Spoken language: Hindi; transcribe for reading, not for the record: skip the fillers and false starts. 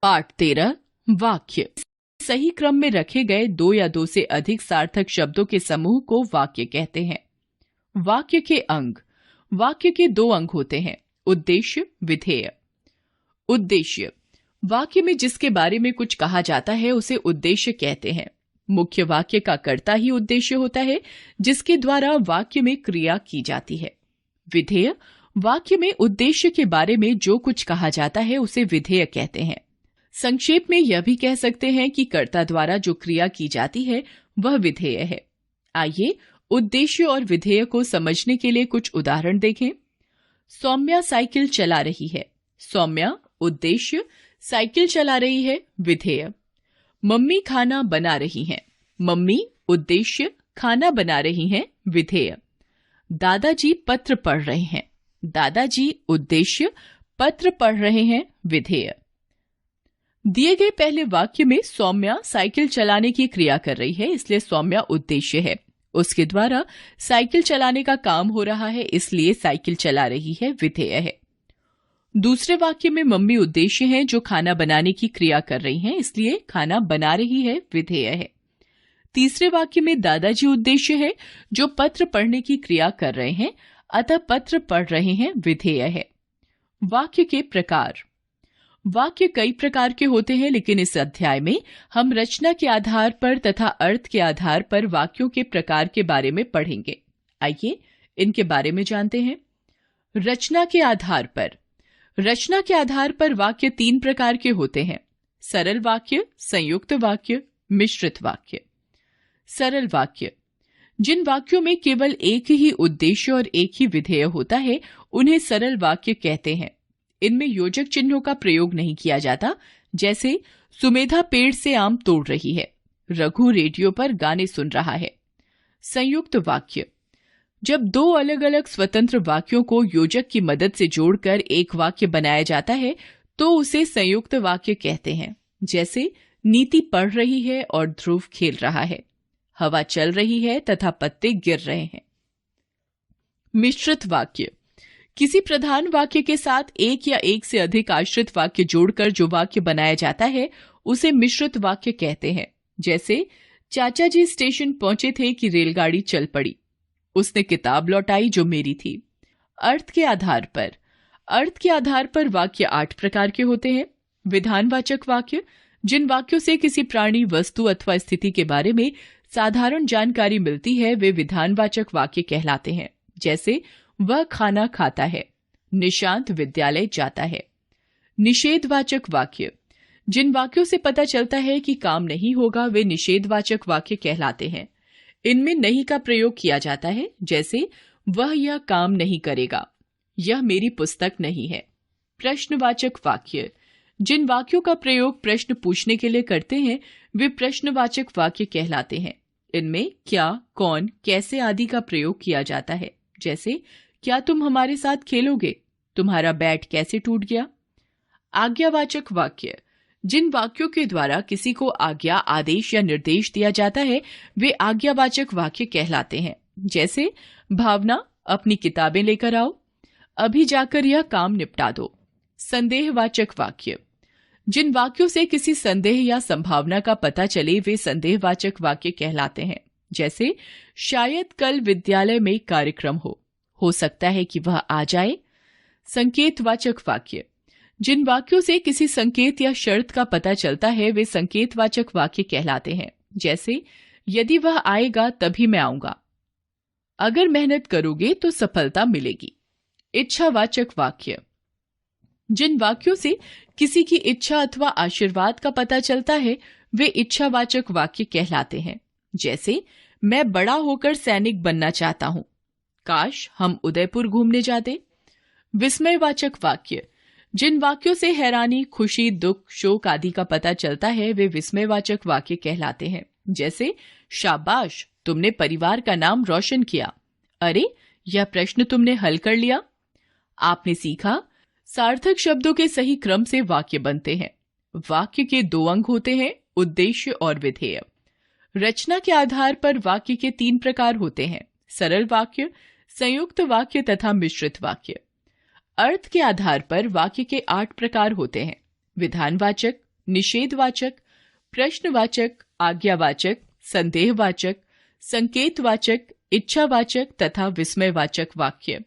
पाठ 13 वाक्य। सही क्रम में रखे गए दो या दो से अधिक सार्थक शब्दों के समूह को वाक्य कहते हैं। वाक्य के अंग। वाक्य के दो अंग होते हैं, उद्देश्य, विधेय। उद्देश्य, वाक्य में जिसके बारे में कुछ कहा जाता है उसे उद्देश्य कहते हैं। मुख्य वाक्य का कर्ता ही उद्देश्य होता है, जिसके द्वारा वाक्य में क्रिया की जाती है। विधेय, वाक्य में उद्देश्य के बारे में जो कुछ कहा जाता है उसे विधेय कहते हैं। संक्षेप में यह भी कह सकते हैं कि कर्ता द्वारा जो क्रिया की जाती है वह विधेय है। आइए उद्देश्य और विधेय को समझने के लिए कुछ उदाहरण देखें। सौम्या साइकिल चला रही है। सौम्या उद्देश्य, साइकिल चला रही है विधेय। मम्मी खाना बना रही हैं। मम्मी उद्देश्य, खाना बना रही हैं विधेय। दादाजी पत्र पढ़ रहे हैं। दादाजी उद्देश्य, पत्र पढ़ रहे हैं विधेय। दिए गए पहले वाक्य में सौम्या साइकिल चलाने की क्रिया कर रही है, इसलिए सौम्या उद्देश्य है। उसके द्वारा साइकिल चलाने का काम हो रहा है, इसलिए साइकिल चला रही है विधेय है। दूसरे वाक्य में मम्मी उद्देश्य है जो खाना बनाने की क्रिया कर रही हैं, इसलिए खाना बना रही है विधेय है। तीसरे वाक्य में दादाजी उद्देश्य है जो पत्र पढ़ने की क्रिया कर रहे हैं, अतः पत्र पढ़ रहे हैं विधेय है। वाक्य के प्रकार। वाक्य कई प्रकार के होते हैं, लेकिन इस अध्याय में हम रचना के आधार पर तथा अर्थ के आधार पर वाक्यों के प्रकार के बारे में पढ़ेंगे। आइए इनके बारे में जानते हैं। रचना के आधार पर। रचना के आधार पर वाक्य तीन प्रकार के होते हैं: सरल वाक्य, संयुक्त वाक्य, मिश्रित वाक्य। सरल वाक्य, जिन वाक्यों में केवल एक ही उद्देश्य और एक ही विधेय होता है उन्हें सरल वाक्य कहते हैं। इनमें योजक चिन्हों का प्रयोग नहीं किया जाता, जैसे सुमेधा पेड़ से आम तोड़ रही है, रघु रेडियो पर गाने सुन रहा है। संयुक्त वाक्य, जब दो अलग अलग स्वतंत्र वाक्यों को योजक की मदद से जोड़कर एक वाक्य बनाया जाता है तो उसे संयुक्त वाक्य कहते हैं। जैसे नीति पढ़ रही है और ध्रुव खेल रहा है, हवा चल रही है तथा पत्ते गिर रहे हैं। मिश्रित वाक्य, किसी प्रधान वाक्य के साथ एक या एक से अधिक आश्रित वाक्य जोड़कर जो वाक्य बनाया जाता है उसे मिश्रित वाक्य कहते हैं। जैसे चाचा जी स्टेशन पहुंचे थे कि रेलगाड़ी चल पड़ी, उसने किताब लौटाई जो मेरी थी। अर्थ के आधार पर। अर्थ के आधार पर वाक्य 8 प्रकार के होते हैं। विधानवाचक वाक्य, जिन वाक्यों से किसी प्राणी, वस्तु अथवा स्थिति के बारे में साधारण जानकारी मिलती है वे विधानवाचक वाक्य कहलाते हैं। जैसे वह खाना खाता है, निशांत विद्यालय जाता है। निषेधवाचक वाक्य, जिन वाक्यों से पता चलता है कि काम नहीं होगा वे निषेधवाचक वाक्य कहलाते हैं। इनमें नहीं का प्रयोग किया जाता है, जैसे वह यह काम नहीं करेगा, यह मेरी पुस्तक नहीं है। प्रश्नवाचक वाक्य, जिन वाक्यों का प्रयोग प्रश्न पूछने के लिए करते हैं वे प्रश्नवाचक वाक्य कहलाते हैं। इनमें क्या, कौन, कैसे आदि का प्रयोग किया जाता है। जैसे क्या तुम हमारे साथ खेलोगे, तुम्हारा बैट कैसे टूट गया। आज्ञावाचक वाक्य, जिन वाक्यों के द्वारा किसी को आज्ञा, आदेश या निर्देश दिया जाता है वे आज्ञावाचक वाक्य कहलाते हैं। जैसे भावना अपनी किताबें लेकर आओ, अभी जाकर यह काम निपटा दो। संदेहवाचक वाक्य, जिन वाक्यों से किसी संदेह या संभावना का पता चले वे संदेहवाचक वाक्य कहलाते हैं। जैसे शायद कल विद्यालय में कार्यक्रम हो सकता है कि वह आ जाए। संकेतवाचक वाक्य, जिन वाक्यों से किसी संकेत या शर्त का पता चलता है वे संकेतवाचक वाक्य कहलाते हैं। जैसे यदि वह आएगा तभी मैं आऊंगा, अगर मेहनत करोगे तो सफलता मिलेगी। इच्छावाचक वाक्य, जिन वाक्यों से किसी की इच्छा अथवा आशीर्वाद का पता चलता है वे इच्छावाचक वाक्य कहलाते हैं। जैसे मैं बड़ा होकर सैनिक बनना चाहता हूं, काश हम उदयपुर घूमने जाते। विस्मयवाचक वाक्य, जिन वाक्यों से हैरानी, खुशी, दुख, शोक आदि का पता चलता है वे विस्मयवाचक वाक्य कहलाते हैं। जैसे शाबाश, तुमने परिवार का नाम रोशन किया, अरे यह प्रश्न तुमने हल कर लिया। आपने सीखा, सार्थक शब्दों के सही क्रम से वाक्य बनते हैं। वाक्य के दो अंग होते हैं, उद्देश्य और विधेय। रचना के आधार पर वाक्य के 3 प्रकार होते हैं: सरल वाक्य, संयुक्त वाक्य तथा मिश्रित वाक्य। अर्थ के आधार पर वाक्य के 8 प्रकार होते हैं: विधानवाचक, निषेधवाचक, प्रश्नवाचक, आज्ञावाचक, संदेहवाचक, संकेतवाचक, इच्छावाचक तथा विस्मयवाचक वाक्य।